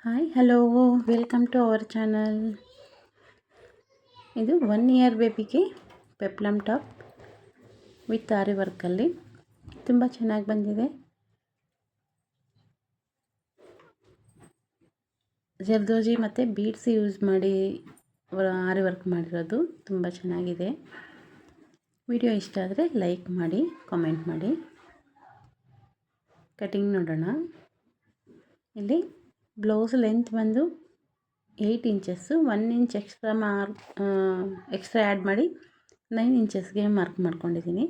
Hi hello welcome to our channel. ಇದು 1 year ಬೇಬಿಗೆ peplum top with aari ವರ್ಕಲ್ಲಿ ತುಂಬ ಚೆನ್ನಾಗಿ ಬಂದಿದೆ. ಜರ್ದೋಜಿ ಮತ್ತು ಬೀಡ್ಸ್ ಯೂಸ್ ಮಾಡಿ ಆರಿ ವರ್ಕ್ ಮಾಡಿರೋದು ತುಂಬ ಚೆನ್ನಾಗಿದೆ. ವಿಡಿಯೋ ಇಷ್ಟ ಆದರೆ ಲೈಕ್ ಮಾಡಿ, ಕಾಮೆಂಟ್ ಮಾಡಿ. ಕಟಿಂಗ್ ನೋಡೋಣ. ಇಲ್ಲಿ ಬ್ಲೌಸ್ ಲೆಂತ್ ಬಂದು 8 ಇಂಚಸ್ಸು, 1 ಇಂಚ್ ಎಕ್ಸ್ಟ್ರಾ ಆ್ಯಡ್ ಮಾಡಿ 9 ಇಂಚಸ್ಗೆ ಮಾರ್ಕ್ ಮಾಡ್ಕೊಂಡಿದ್ದೀನಿ.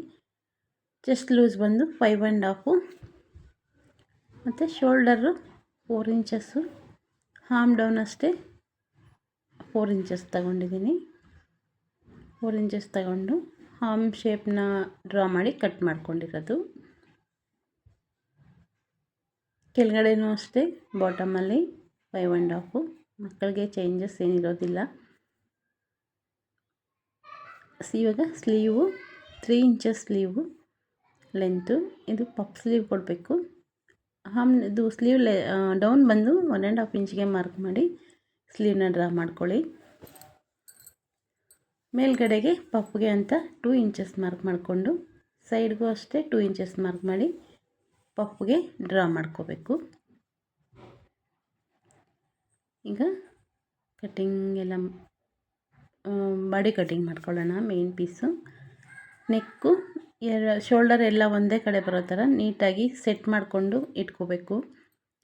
ಚೆಸ್ಟ್ ಲೂಸ್ ಬಂದು 5.5 ಮತ್ತು ಶೋಲ್ಡರು 4 ಇಂಚಸ್ಸು, ಹಾರ್ಮ್ ಡೌನ್ ಅಷ್ಟೇ 4 ಇಂಚಸ್ ತಗೊಂಡಿದ್ದೀನಿ. 4 ಇಂಚಸ್ ತಗೊಂಡು ಹಾರ್ಮ್ ಶೇಪ್ನ ಡ್ರಾ ಮಾಡಿ ಕಟ್ ಮಾಡ್ಕೊಂಡಿರೋದು. ಕೆಳಗಡೆನೂ ಅಷ್ಟೇ ಬಾಟಮಲ್ಲಿ 5.5. ಮಕ್ಕಳಿಗೆ ಚೇಂಜಸ್ ಏನಿರೋದಿಲ್ಲ. ಇವಾಗ ಸ್ಲೀವು 3 ಇಂಚಸ್ ಸ್ಲೀವು ಲೆಂತು. ಇದು ಪಫ್ ಸ್ಲೀವ್ ಕೊಡಬೇಕು. ಇದು ಸ್ಲೀವ್ ಡೌನ್ ಬಂದು 1.5 ಇಂಚ್ಗೆ ಮಾರ್ಕ್ ಮಾಡಿ ಸ್ಲೀವ್ನ ಡ್ರಾ ಮಾಡ್ಕೊಳ್ಳಿ. ಮೇಲ್ಗಡೆಗೆ ಪಫ್ಗೆ ಅಂತ 2 ಇಂಚಸ್ ಮಾರ್ಕ್ ಮಾಡಿಕೊಂಡು ಸೈಡ್ಗೂ ಅಷ್ಟೇ 2 ಇಂಚಸ್ ಮಾರ್ಕ್ ಮಾಡಿ ಪಫ್ಗೆ ಡ್ರಾ ಮಾಡ್ಕೋಬೇಕು. ಈಗ ಕಟ್ಟಿಂಗ್ ಎಲ್ಲ ಬಾಡಿ ಕಟ್ಟಿಂಗ್ ಮಾಡ್ಕೊಳ್ಳೋಣ. ಮೇನ್ ಪೀಸು ನೆಕ್ಕು ಶೋಲ್ಡರ್ ಎಲ್ಲ ಒಂದೇ ಕಡೆ ಬರೋ ಥರ ನೀಟಾಗಿ ಸೆಟ್ ಮಾಡಿಕೊಂಡು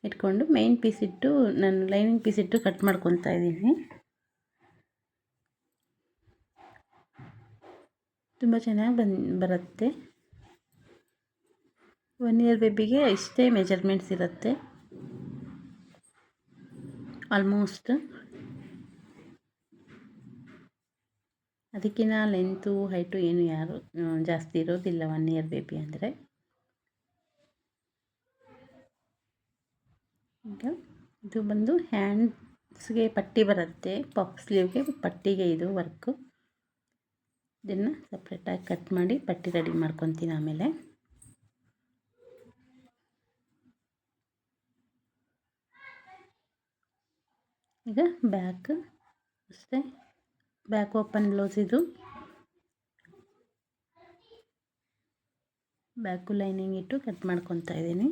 ಇಟ್ಕೊಂಡು ಮೇನ್ ಪೀಸ್ ಇಟ್ಟು ನಾನು ಲೈನಿಂಗ್ ಪೀಸ್ ಇಟ್ಟು ಕಟ್ ಮಾಡ್ಕೊತಾ ಇದ್ದೀನಿ. ತುಂಬ ಚೆನ್ನಾಗಿ ಬರುತ್ತೆ. 1 ಇಯರ್ ಬೇಬಿಗೆ ಇಷ್ಟೇ ಮೆಜರ್ಮೆಂಟ್ಸ್ ಇರುತ್ತೆ ಆಲ್ಮೋಸ್ಟ್. ಅದಕ್ಕಿಂತ ಲೆಂತು ಹೈಟು ಏನು ಯಾರು ಜಾಸ್ತಿ ಇರೋದಿಲ್ಲ 1 ಇಯರ್ ಬೇಬಿ ಅಂದರೆ. ಈಗ ಇದು ಬಂದು ಹ್ಯಾಂಡ್ಸ್ಗೆ ಪಟ್ಟಿ ಬರುತ್ತೆ, ಪಫ್ ಸ್ಲೀವ್ಗೆ ಪಟ್ಟಿಗೆ ಇದು ವರ್ಕು. ಇದನ್ನು ಸಪ್ರೇಟಾಗಿ ಕಟ್ ಮಾಡಿ ಪಟ್ಟಿ ರೆಡಿ ಮಾಡ್ಕೊತೀನಿ ಆಮೇಲೆ. ಈಗ ಬ್ಯಾಕ್ ಅಷ್ಟೇ, ಬ್ಯಾಕ್ ಓಪನ್ ಬ್ಲೌಸ್ ಇದು. ಬ್ಯಾಕು ಲೈನಿಂಗ್ ಇಟ್ಟು ಕಟ್ ಮಾಡ್ಕೊತಾ ಇದ್ದೀನಿ.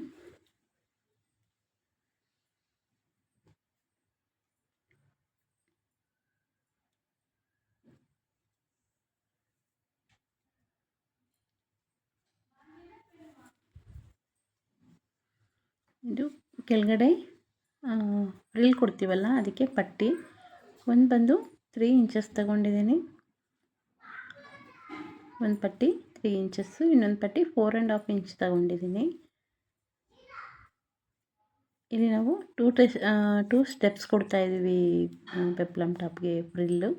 ಇದು ಕೆಳಗಡೆ ಫ್ರಿಲ್ ಕೊಡ್ತೀವಲ್ಲ ಅದಕ್ಕೆ ಪಟ್ಟಿ ಒಂದು ಬಂದು 3 ಇಂಚಸ್ ತಗೊಂಡಿದ್ದೀನಿ. ಒಂದು ಪಟ್ಟಿ 3 ಇಂಚಸ್ಸು, ಇನ್ನೊಂದು ಪಟ್ಟಿ 4.5 ಇಂಚ್ ತಗೊಂಡಿದ್ದೀನಿ. ಇಲ್ಲಿ ನಾವು 2 ಸ್ಟೆಪ್ಸ್ ಕೊಡ್ತಾ ಇದ್ದೀವಿ ಪೆಪ್ಲಮ್ ಟಾಪ್ಗೆ ಫ್ರಿಲ್ಲು.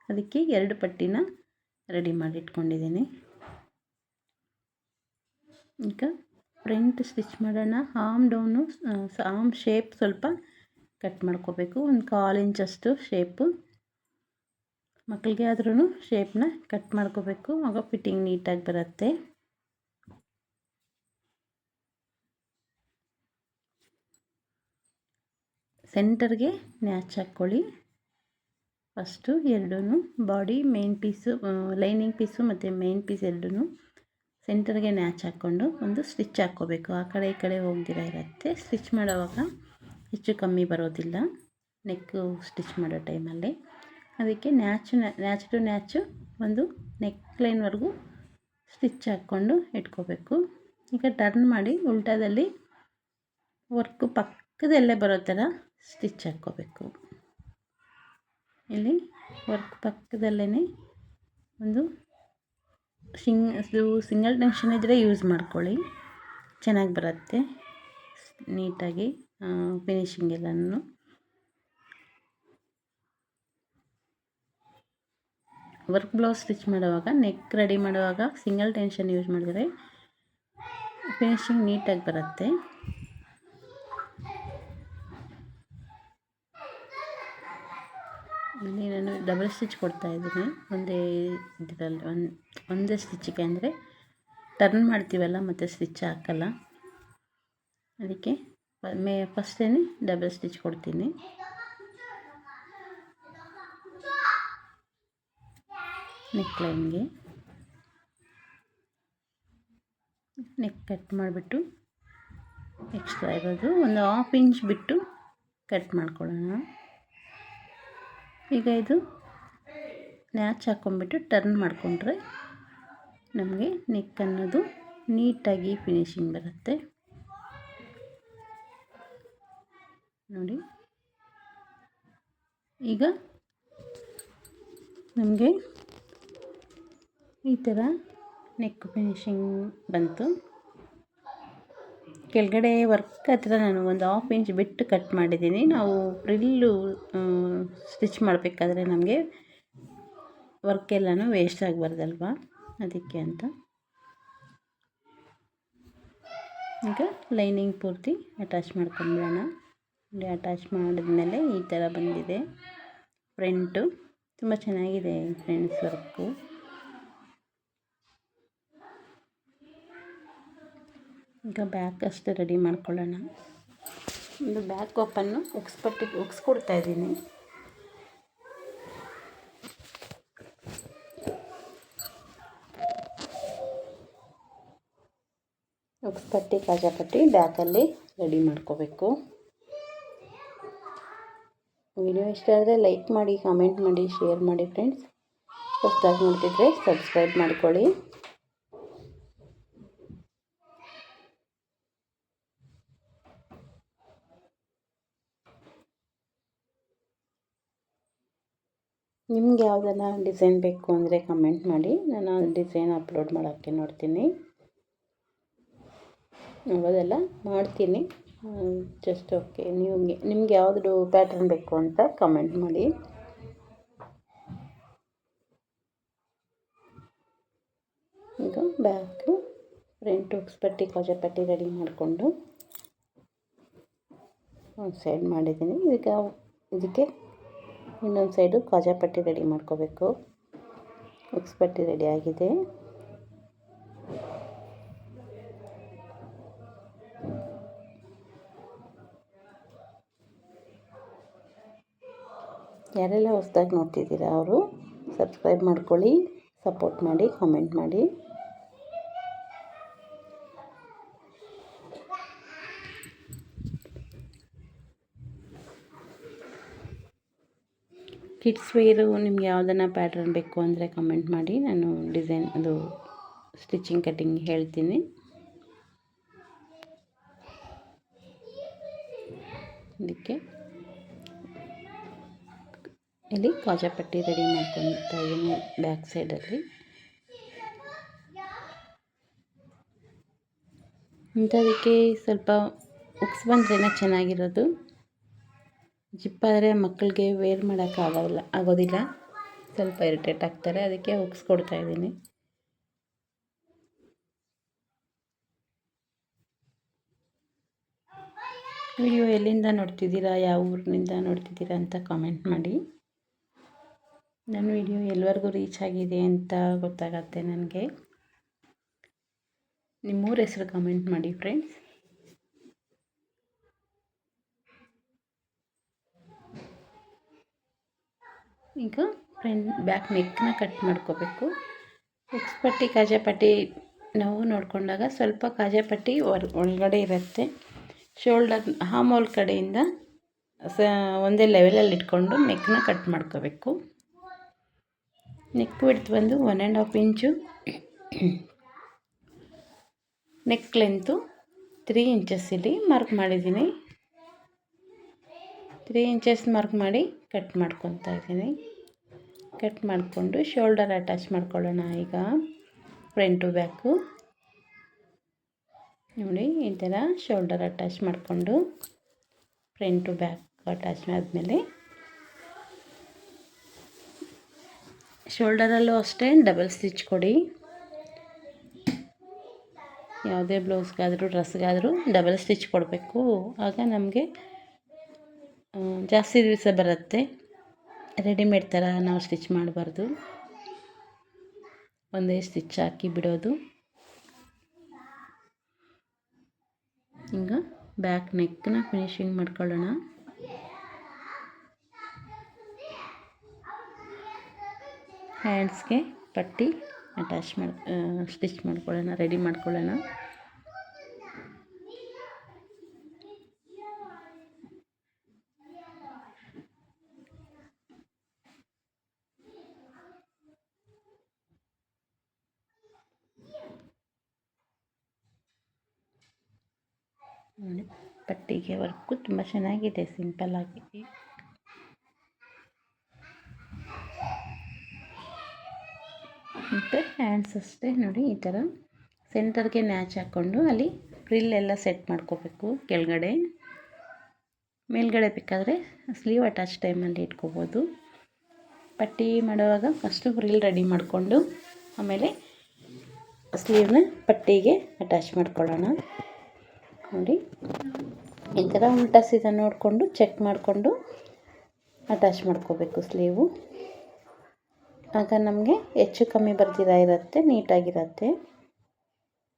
ಅದಕ್ಕೆ 2 ಪಟ್ಟಿನ ರೆಡಿ ಮಾಡಿ ಇಟ್ಕೊಂಡಿದ್ದೀನಿ. ಈಗ ಫ್ರಂಟ್ ಸ್ಟಿಚ್ ಮಾಡೋಣ. ಆರ್ಮ್ ಶೇಪ್ ಸ್ವಲ್ಪ ಕಟ್ ಮಾಡ್ಕೋಬೇಕು. ಒಂದು 1/4 ಇಂಚಷ್ಟು ಶೇಪು ಮಕ್ಕಳಿಗೆ ಆದ್ರೂ ಶೇಪ್ನ ಕಟ್ ಮಾಡ್ಕೋಬೇಕು, ಆಗ ಫಿಟ್ಟಿಂಗ್ ನೀಟಾಗಿ ಬರುತ್ತೆ. ಸೆಂಟರ್ಗೆ ನ್ಯಾಚ್ ಹಾಕ್ಕೊಳ್ಳಿ ಫಸ್ಟು. ಎರಡೂ body main piece, lining piece ಮತ್ತು ಮೇನ್ ಪೀಸ್ ಎರಡೂ ಸೆಂಟರ್ಗೆ ನ್ಯಾಚ್ ಹಾಕ್ಕೊಂಡು ಒಂದು ಸ್ಟಿಚ್ ಹಾಕ್ಕೋಬೇಕು. ಆ ಕಡೆ ಈ ಕಡೆ ಹೋಗ್ದಿರ ಇರುತ್ತೆ. ಸ್ಟಿಚ್ ಮಾಡೋವಾಗ ಹೆಚ್ಚು ಕಮ್ಮಿ ಬರೋದಿಲ್ಲ ನೆಕ್ಕು ಸ್ಟಿಚ್ ಮಾಡೋ ಟೈಮಲ್ಲಿ. ಅದಕ್ಕೆ ನ್ಯಾಚ್ ಟು ನ್ಯಾಚು ಒಂದು ನೆಕ್ ಲೈನ್ವರೆಗೂ ಸ್ಟಿಚ್ ಹಾಕ್ಕೊಂಡು ಇಟ್ಕೋಬೇಕು. ಈಗ ಟರ್ನ್ ಮಾಡಿ ಉಲ್ಟಾದಲ್ಲಿ ವರ್ಕು ಪಕ್ಕದಲ್ಲೇ ಬರೋ ಥರ ಸ್ಟಿಚ್ ಹಾಕ್ಕೋಬೇಕು. ಇಲ್ಲಿ ವರ್ಕ್ ಪಕ್ಕದಲ್ಲೇ ಒಂದು ಸಿಂಗಲ್ ಟೆನ್ಷನ್ ಇದ್ದರೆ ಯೂಸ್ ಮಾಡ್ಕೊಳ್ಳಿ, ಚೆನ್ನಾಗಿ ಬರುತ್ತೆ ನೀಟಾಗಿ ಫಿನಿಶಿಂಗ್ ಎಲ್ಲನೂ. ವರ್ಕ್ ಬ್ಲೌಸ್ ಸ್ಟಿಚ್ ಮಾಡುವಾಗ ನೆಕ್ ರೆಡಿ ಮಾಡುವಾಗ ಸಿಂಗಲ್ ಟೆನ್ಷನ್ ಯೂಸ್ ಮಾಡಿದರೆ ಫಿನಿಶಿಂಗ್ ನೀಟಾಗಿ ಬರುತ್ತೆ. ಇಲ್ಲಿ ನಾನು ಡಬಲ್ ಸ್ಟಿಚ್ ಕೊಡ್ತಾ ಇದ್ದೀನಿ ಒಂದೇ ಸ್ಟಿಚ್ಗೆ, ಅಂದರೆ ಟರ್ನ್ ಮಾಡ್ತೀವಲ್ಲ ಮತ್ತು ಸ್ಟಿಚ್ ಹಾಕಲ್ಲ ಅದಕ್ಕೆ ಫಸ್ಟೇ ಡಬಲ್ ಸ್ಟಿಚ್ ಕೊಡ್ತೀನಿ. ನೆಕ್ ಲೈನ್ಗೆ ನೆಕ್ ಕಟ್ ಮಾಡಿಬಿಟ್ಟು ಎಕ್ಸ್ಟ್ರಾ ಇರೋದು ಒಂದು 1/2 ಇಂಚ್ ಬಿಟ್ಟು ಕಟ್ ಮಾಡ್ಕೊಳ್ಳೋಣ. ಈಗ ಇದು ನ್ಯಾಚ್ ಹಾಕ್ಕೊಂಬಿಟ್ಟು ಟರ್ನ್ ಮಾಡಿಕೊಂಡ್ರೆ ನಮಗೆ ನೆಕ್ ಅನ್ನೋದು ನೀಟಾಗಿ ಫಿನಿಶಿಂಗ್ ಬರುತ್ತೆ ನೋಡಿ. ಈಗ ನಮಗೆ ಈ ಥರ ನೆಕ್ ಫಿನಿಶಿಂಗ್ ಬಂತು. ಕೆಳಗಡೆ ವರ್ಕ್ ಹತ್ರ ನಾನು ಒಂದು 1/2 ಇಂಚ್ ಬಿಟ್ಟು ಕಟ್ ಮಾಡಿದ್ದೀನಿ. ನಾವು ಫ್ರಿಲ್ಲು ಸ್ಟಿಚ್ ಮಾಡಬೇಕಾದ್ರೆ ನಮಗೆ ವರ್ಕ್ ಎಲ್ಲನೂ ವೇಸ್ಟ್ ಆಗಬಾರ್ದಲ್ವ, ಅದಕ್ಕೆ ಅಂತ. ಈಗ ಲೈನಿಂಗ್ ಪೂರ್ತಿ ಅಟ್ಯಾಚ್ ಮಾಡ್ಕೊಂಬಿಡೋಣ. ಇಲ್ಲಿ ಅಟ್ಯಾಚ್ ಮಾಡಿದ್ಮೇಲೆ ಈ ಥರ ಬಂದಿದೆ ಫ್ರಂಟು. ತುಂಬ ಚೆನ್ನಾಗಿದೆ ಫ್ರೆಂಡ್ಸ್ ವರ್ಕು. ಈಗ ಬ್ಯಾಕ್ ಅಷ್ಟೇ ರೆಡಿ ಮಾಡ್ಕೊಳ್ಳೋಣ. ಒಂದು ಬ್ಯಾಕ್ ಓಪನ್ನು ಉಕ್ಸ್ಕೊಡ್ತಾ ಇದ್ದೀನಿ. ಉಕ್ಸ್ಪಟ್ಟಿ ಕಾಜಾಪಟ್ಟಿ ಬ್ಯಾಕಲ್ಲಿ ರೆಡಿ ಮಾಡ್ಕೋಬೇಕು. ವಿಡಿಯೋ ಇಷ್ಟ ಆದರೆ ಲೈಕ್ ಮಾಡಿ, ಕಾಮೆಂಟ್ ಮಾಡಿ, ಶೇರ್ ಮಾಡಿ ಫ್ರೆಂಡ್ಸ್. ಹೊಸದಾಗಿ ನೋಡ್ತಿದ್ರೆ ಸಬ್ಸ್ಕ್ರೈಬ್ ಮಾಡ್ಕೊಳ್ಳಿ. ನಿಮ್ಗೆ ಯಾವುದೆಲ್ಲ ಡಿಸೈನ್ ಬೇಕು ಅಂದರೆ ಕಮೆಂಟ್ ಮಾಡಿ, ನಾನು ಡಿಸೈನ್ ಅಪ್ಲೋಡ್ ಮಾಡೋಕ್ಕೆ ನೋಡ್ತೀನಿ, ಅದೆಲ್ಲ ಮಾಡ್ತೀನಿ. Just okay. ನಿಮ್ಗೆ ಯಾವುದು ಪ್ಯಾಟರ್ನ್ ಬೇಕು ಅಂತ ಕಮೆಂಟ್ ಮಾಡಿ. ಈಗ ಬ್ಯಾಕು ಫ್ರಂಟ್ ಉಕ್ಸ್ಪಟ್ಟಿ ಕಾಜಾಪಟ್ಟಿ ರೆಡಿ ಮಾಡಿಕೊಂಡು ಒಂದು ಸೈಡ್ ಮಾಡಿದ್ದೀನಿ. ಈಗ ಇದಕ್ಕೆ ಇನ್ನೊಂದು ಸೈಡು ಕಾಜಾಪಟ್ಟಿ ರೆಡಿ ಮಾಡ್ಕೋಬೇಕು. ಉಕ್ಸ್ಪಟ್ಟಿ ರೆಡಿ ಆಗಿದೆ. ಯಾರೆಲ್ಲ ಹೊಸದಾಗಿ ನೋಡ್ತಿದ್ದೀರಾ ಅವರು ಸಬ್ಸ್ಕ್ರೈಬ್ ಮಾಡ್ಕೊಳ್ಳಿ, ಸಪೋರ್ಟ್ ಮಾಡಿ, ಕಾಮೆಂಟ್ ಮಾಡಿ. ಕಿಡ್ಸ್ ವೇರು ನಿಮ್ಗೆ ಯಾವುದನ್ನು ಪ್ಯಾಟರ್ನ್ ಬೇಕು ಅಂದರೆ ಕಮೆಂಟ್ ಮಾಡಿ, ನಾನು ಡಿಸೈನ್ ಅದು ಸ್ಟಿಚಿಂಗ್ ಕಟ್ಟಿಂಗ್ ಹೇಳ್ತೀನಿ. ಅದಕ್ಕೆ ಇಲ್ಲಿ ಕಾಜಾಪಟ್ಟಿ ರೆಡಿ ಮಾಡ್ಕೊತಾ ಇದ್ದೀನಿ ಬ್ಯಾಕ್ ಸೈಡಲ್ಲಿ. ಇಂಥದಕ್ಕೆ ಸ್ವಲ್ಪ ಉಕ್ಸ್ ಬಂದ್ರೇ ಚೆನ್ನಾಗಿರೋದು. ಜಿಪ್ಪಾದರೆ ಮಕ್ಕಳಿಗೆ ವೇರ್ ಆಗೋದಿಲ್ಲ, ಸ್ವಲ್ಪ ಇರಿಟೇಟ್ ಆಗ್ತಾರೆ. ಅದಕ್ಕೆ ಉಕ್ಸ್ ಕೊಡ್ತಾ ಇದ್ದೀನಿ. ವಿಡಿಯೋ ಎಲ್ಲಿಂದ ನೋಡ್ತಿದ್ದೀರಾ, ಯಾವ ಊರಿನಿಂದ ನೋಡ್ತಿದ್ದೀರಾ ಅಂತ ಕಾಮೆಂಟ್ ಮಾಡಿ. ನನ್ನ ವಿಡಿಯೋ ಎಲ್ಲರಿಗೂ ರೀಚ್ ಆಗಿದೆ ಅಂತ ಗೊತ್ತಾಗತ್ತೆ ನನಗೆ. ನಿಮ್ಮೂರ ಹೆಸರು ಕಮೆಂಟ್ ಮಾಡಿ ಫ್ರೆಂಡ್ಸ್. ಈಗ ಬ್ಯಾಕ್ ನೆಕ್ನ ಕಟ್ ಮಾಡ್ಕೋಬೇಕು. ಉಕ್ಸ್ಪಟ್ಟಿ ಕಾಜಾಪಟ್ಟಿ ನಾವು ನೋಡಿಕೊಂಡಾಗ ಸ್ವಲ್ಪ ಕಾಜಾಪಟ್ಟಿ ಒಳಗಡೆ ಇರುತ್ತೆ. ಶೋಲ್ಡರ್ ಹಾಮೋಲ್ ಕಡೆಯಿಂದ ಒಂದೇ ಲೆವೆಲಲ್ಲಿ ಇಟ್ಕೊಂಡು ನೆಕ್ನ ಕಟ್ ಮಾಡ್ಕೋಬೇಕು. ನೆಕ್ ವಿಡ್ತ್ ಬಂದು 1.5 ಇಂಚು, ನೆಕ್ ಲೆಂತು 3 ಇಂಚಸ್ ಇಲ್ಲಿ ಮಾರ್ಕ್ ಮಾಡಿದ್ದೀನಿ. 3 ಇಂಚಸ್ ಮಾರ್ಕ್ ಮಾಡಿ ಕಟ್ ಮಾಡ್ಕೊತಾ ಇದ್ದೀನಿ. ಕಟ್ ಮಾಡಿಕೊಂಡು ಶೋಲ್ಡರ್ ಅಟ್ಯಾಚ್ ಮಾಡ್ಕೊಳ್ಳೋಣ. ಈಗ ಫ್ರಂಟು ಬ್ಯಾಕು ನೋಡಿ ಈ ಥರ ಶೋಲ್ಡರ್ ಅಟ್ಯಾಚ್ ಮಾಡಿಕೊಂಡು ಫ್ರಂಟು ಬ್ಯಾಕ್ ಅಟ್ಯಾಚ್ ಆದಮೇಲೆ ಶೋಲ್ಡರಲ್ಲೂ ಅಷ್ಟೇ ಡಬಲ್ ಸ್ಟಿಚ್ ಕೊಡಿ. ಯಾವುದೇ ಬ್ಲೌಸ್ಗಾದರೂ ಡ್ರೆಸ್ಗಾದರೂ ಡಬಲ್ ಸ್ಟಿಚ್ ಕೊಡಬೇಕು. ಆಗ ನಮಗೆ ಜಾಸ್ತಿ ದಿವಸ ಬರುತ್ತೆ. ರೆಡಿಮೇಡ್ ಥರ ನಾವು ಸ್ಟಿಚ್ ಮಾಡಬಾರ್ದು, ಒಂದೇ ಸ್ಟಿಚ್ ಹಾಕಿ ಬಿಡೋದು. ಈಗ ಬ್ಯಾಕ್ ನೆಕ್ನ ಫಿನಿಶಿಂಗ್ ಮಾಡ್ಕೊಳ್ಳೋಣ. ಹ್ಯಾಂಡ್ಸ್ಗೆ ಪಟ್ಟಿ ಸ್ಟಿಚ್ ಮಾಡ್ಕೊಳ್ಳೋಣ, ರೆಡಿ ಮಾಡ್ಕೊಳ್ಳೋಣ. ನೋಡಿ, ಪಟ್ಟಿಗೆ ವರ್ಕು ತುಂಬ ಚೆನ್ನಾಗಿದೆ, ಸಿಂಪಲ್ ಆಗಿ. ಮತ್ತು ಹ್ಯಾಂಡ್ಸ್ ಅಷ್ಟೇ ನೋಡಿ, ಈ ಥರ ಸೆಂಟರ್ಗೆ ನ್ಯಾಚ್ ಹಾಕ್ಕೊಂಡು ಅಲ್ಲಿ ಫ್ರಿಲ್ ಎಲ್ಲ ಸೆಟ್ ಮಾಡ್ಕೋಬೇಕು. ಕೆಳಗಡೆ ಮೇಲ್ಗಡೆ ಬೇಕಾದರೆ ಸ್ಲೀವ್ ಅಟ್ಯಾಚ್ ಟೈಮಲ್ಲಿ ಇಟ್ಕೋಬೋದು. ಪಟ್ಟಿ ಮಾಡುವಾಗ ಫಸ್ಟು ಫ್ರಿಲ್ ರೆಡಿ ಮಾಡಿಕೊಂಡು ಆಮೇಲೆ ಸ್ಲೀವ್ನ ಪಟ್ಟಿಗೆ ಅಟ್ಯಾಚ್ ಮಾಡ್ಕೊಳ್ಳೋಣ. ನೋಡಿ, ಈ ಥರ ಉಲ್ಟಾ ಸೀದಾ ನೋಡಿಕೊಂಡು ಚೆಕ್ ಮಾಡಿಕೊಂಡು ಅಟ್ಯಾಚ್ ಮಾಡ್ಕೋಬೇಕು ಸ್ಲೀವು. ಆಗ ನಮಗೆ ಹೆಚ್ಚು ಕಮ್ಮಿ ಬರ್ದಿರ ಇರುತ್ತೆ, ನೀಟಾಗಿರುತ್ತೆ.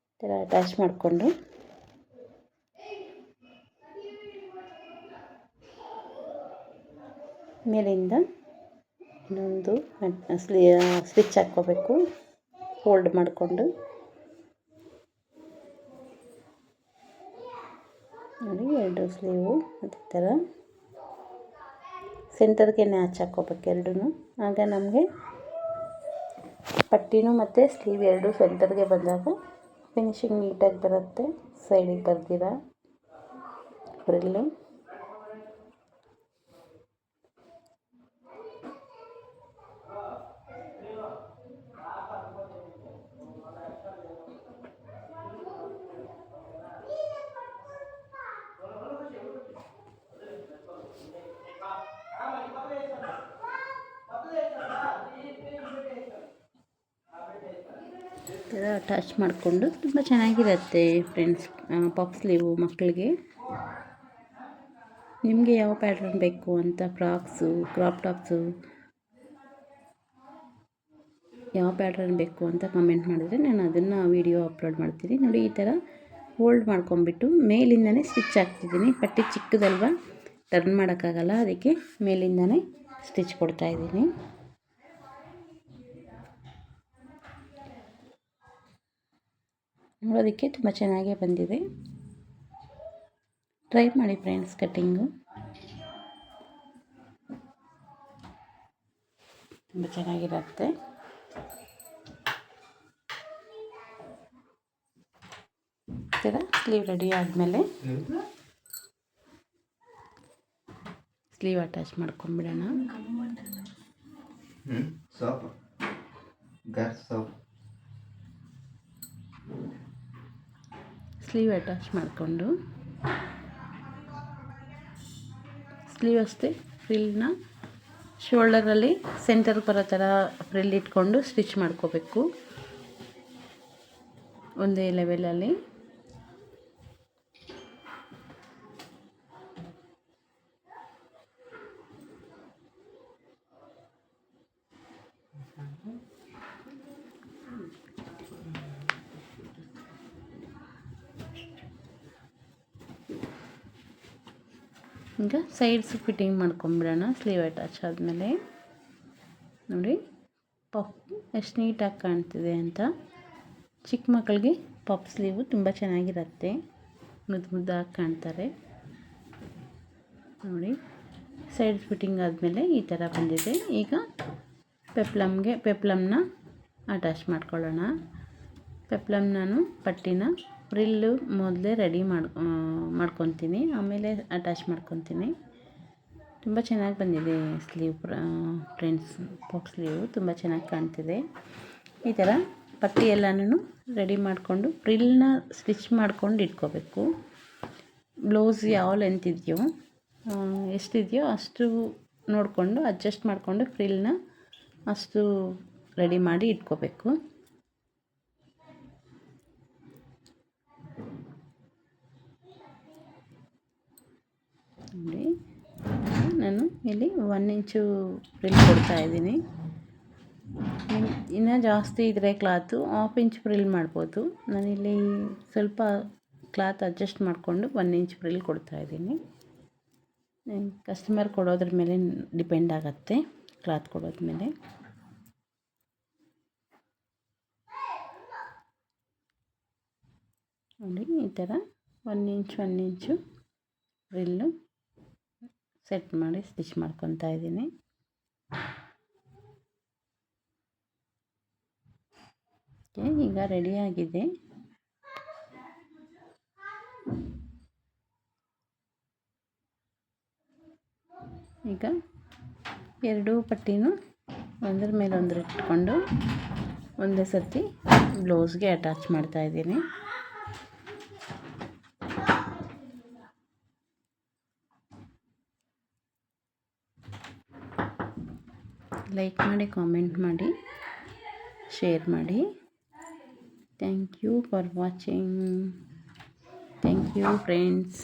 ಈ ಥರ ಅಟ್ಯಾಚ್ ಮಾಡಿಕೊಂಡು ಮೇಲಿಂದ ಇನ್ನೊಂದು ಸ್ಟಿಚ್ ಹಾಕ್ಕೋಬೇಕು, ಫೋಲ್ಡ್ ಮಾಡಿಕೊಂಡು. ನೋಡಿ, ಎರಡು ಸ್ಲೀವು ಅದೇ ಥರ ಸೆಂಟರ್ಗೆ ನ್ಯಾಚ್ ಹಾಕ್ಕೋಬೇಕು ಎರಡೂ. ಆಗ ನಮಗೆ ಪಟ್ಟಿನೂ ಮತ್ತು ಸ್ಲೀವ್ ಎರಡು ಸೆಂಟರ್ಗೆ ಬಂದಾಗ ಫಿನಿಶಿಂಗ್ ನೀಟಾಗಿ ಬರುತ್ತೆ. ಸೈಡಿಗೆ ಬರ್ದಿರ ಫ್ರಿಲ್ಲು. ಅಟ್ಯಾಚ್ ಮಾಡಿಕೊಂಡು ತುಂಬ ಚೆನ್ನಾಗಿರುತ್ತೆ ಫ್ರೆಂಡ್ಸ್ ಪಫ್ ಸ್ಲೀವು ಮಕ್ಕಳಿಗೆ. ನಿಮಗೆ ಯಾವ ಪ್ಯಾಟ್ರನ್ ಬೇಕು ಅಂತ, ಫ್ರಾಕ್ಸು, ಕ್ರಾಪ್ ಟಾಪ್ಸು, ಯಾವ ಪ್ಯಾಟ್ರನ್ ಬೇಕು ಅಂತ ಕಮೆಂಟ್ ಮಾಡಿದ್ರೆ ನಾನು ಅದನ್ನು ವೀಡಿಯೋ ಅಪ್ಲೋಡ್ ಮಾಡ್ತೀನಿ. ನೋಡಿ, ಈ ಥರ ಹೋಲ್ಡ್ ಮಾಡ್ಕೊಂಬಿಟ್ಟು ಮೇಲಿಂದನೇ ಸ್ಟಿಚ್ ಹಾಕ್ತಿದ್ದೀನಿ. ಪಟ್ಟಿ ಚಿಕ್ಕದಲ್ವ, ಟರ್ನ್ ಮಾಡೋಕ್ಕಾಗಲ್ಲ, ಅದಕ್ಕೆ ಮೇಲಿಂದನೇ ಸ್ಟಿಚ್ ಕೊಡ್ತಾಯಿದ್ದೀನಿ. ನೋಡೋದಕ್ಕೆ ತುಂಬ ಚೆನ್ನಾಗೇ ಬಂದಿದೆ. ಟ್ರೈ ಮಾಡಿ ಫ್ರೆಂಡ್ಸ್, ಕಟ್ಟಿಂಗು ತುಂಬ ಚೆನ್ನಾಗಿರುತ್ತೆ. ಈ ಥರ ಸ್ಲೀವ್ ರೆಡಿ ಆದಮೇಲೆ ಸ್ಲೀವ್ ಅಟ್ಯಾಚ್ ಮಾಡ್ಕೊಂಬಿಡೋಣ. ಸ್ಲೀವ್ ಅಟ್ಯಾಚ್ ಮಾಡಿಕೊಂಡು ಸ್ಲೀವ್ ಅಷ್ಟೇ ಫ್ರಿಲ್ನ ಶೋಲ್ಡರಲ್ಲಿ ಸೆಂಟರ್ ಬರೋ ಥರ ಫ್ರಿಲ್ ಇಟ್ಕೊಂಡು ಸ್ಟಿಚ್ ಮಾಡ್ಕೋಬೇಕು ಒಂದೇ ಲೆವೆಲಲ್ಲಿ. ಈಗ ಸೈಡ್ಸ್ ಫಿಟ್ಟಿಂಗ್ ಮಾಡ್ಕೊಂಬಿಡೋಣ. ಸ್ಲೀವ್ ಅಟ್ಯಾಚ್ ಆದಮೇಲೆ ನೋಡಿ ಪಫ್ ಎಷ್ಟು ನೀಟಾಗಿ ಕಾಣ್ತಿದೆ ಅಂತ. ಚಿಕ್ಕ ಮಕ್ಕಳಿಗೆ ಪಫ್ ಸ್ಲೀವು ತುಂಬ ಚೆನ್ನಾಗಿರುತ್ತೆ, ಮುದ್ದಾಗಿ ಕಾಣ್ತಾರೆ. ನೋಡಿ, ಸೈಡ್ ಫಿಟ್ಟಿಂಗ್ ಆದಮೇಲೆ ಈ ಥರ ಬಂದಿದೆ. ಈಗ ಪೆಪ್ಲಮ್ನ ಅಟ್ಯಾಚ್ ಮಾಡ್ಕೊಳ್ಳೋಣ. ಪೆಪ್ಲಮ್ ನಾನು ಪಟ್ಟಿನ ಫ್ರಿಲ್ಲು ಮೊದಲೇ ರೆಡಿ ಮಾಡ್ಕೊತೀನಿ, ಆಮೇಲೆ ಅಟ್ಯಾಚ್ ಮಾಡ್ಕೊತೀನಿ. ತುಂಬ ಚೆನ್ನಾಗಿ ಬಂದಿದೆ ಸ್ಲೀವ್ ಫ್ರೆಂಡ್ಸ್. ಪಫ್ ಸ್ಲೀವು ತುಂಬ ಚೆನ್ನಾಗಿ ಕಾಣ್ತಿದೆ. ಈ ಥರ ಪಟ್ಟಿ ಎಲ್ಲನೂ ರೆಡಿ ಮಾಡಿಕೊಂಡು ಫ್ರಿಲ್ನ ಸ್ಟಿಚ್ ಮಾಡ್ಕೊಂಡು ಇಟ್ಕೋಬೇಕು. ಬ್ಲೌಸ್ ಯಾವ ಲೆಂತ್ ಇದೆಯೋ ಎಷ್ಟಿದೆಯೋ ಅಷ್ಟು ನೋಡಿಕೊಂಡು ಅಡ್ಜಸ್ಟ್ ಮಾಡಿಕೊಂಡು ಫ್ರಿಲ್ನ ಅಷ್ಟು ರೆಡಿ ಮಾಡಿ ಇಟ್ಕೋಬೇಕು. ನೋಡಿ, ನಾನು ಇಲ್ಲಿ 1 ಇಂಚು ಫ್ರಿಲ್ ಕೊಡ್ತಾಯಿದ್ದೀನಿ. ಇನ್ನೂ ಜಾಸ್ತಿ ಇದ್ದರೆ ಕ್ಲಾತು 1/2 ಇಂಚ್ ಫ್ರಿಲ್ ಮಾಡ್ಬೋದು. ನಾನಿಲ್ಲಿ ಸ್ವಲ್ಪ ಕ್ಲಾತ್ ಅಡ್ಜಸ್ಟ್ ಮಾಡಿಕೊಂಡು 1 ಇಂಚ್ ಫ್ರಿಲ್ ಕೊಡ್ತಾಯಿದ್ದೀನಿ. ಕಸ್ಟಮರ್ ಕೊಡೋದ್ರ ಮೇಲೆ ಡಿಪೆಂಡ್ ಆಗುತ್ತೆ, ಕ್ಲಾತ್ ಕೊಡೋದ್ರ ಮೇಲೆ. ನೋಡಿ ಈ ಥರ 1 ಇಂಚು ಫ್ರಿಲ್ಲು ಸೆಟ್ ಮಾಡಿ ಸ್ಟಿಚ್ ಮಾಡ್ಕೊತಾ ಇದ್ದೀನಿ. ಈಗ ರೆಡಿಯಾಗಿದೆ. ಈಗ ಎರಡೂ ಪಟ್ಟಿನೂ ಒಂದ್ರ ಮೇಲೆ ಒಂದ್ರ ಇಟ್ಕೊಂಡು ಒಂದೇ ಸರ್ತಿ ಬ್ಲೌಸ್ಗೆ ಅಟ್ಯಾಚ್ ಮಾಡ್ತಾ ಇದ್ದೀನಿ. ಲೈಕ್ ಮಾಡಿ, ಕಾಮೆಂಟ್ ಮಾಡಿ, ಶೇರ್ ಮಾಡಿ. Thank you for watching. Thank you friends.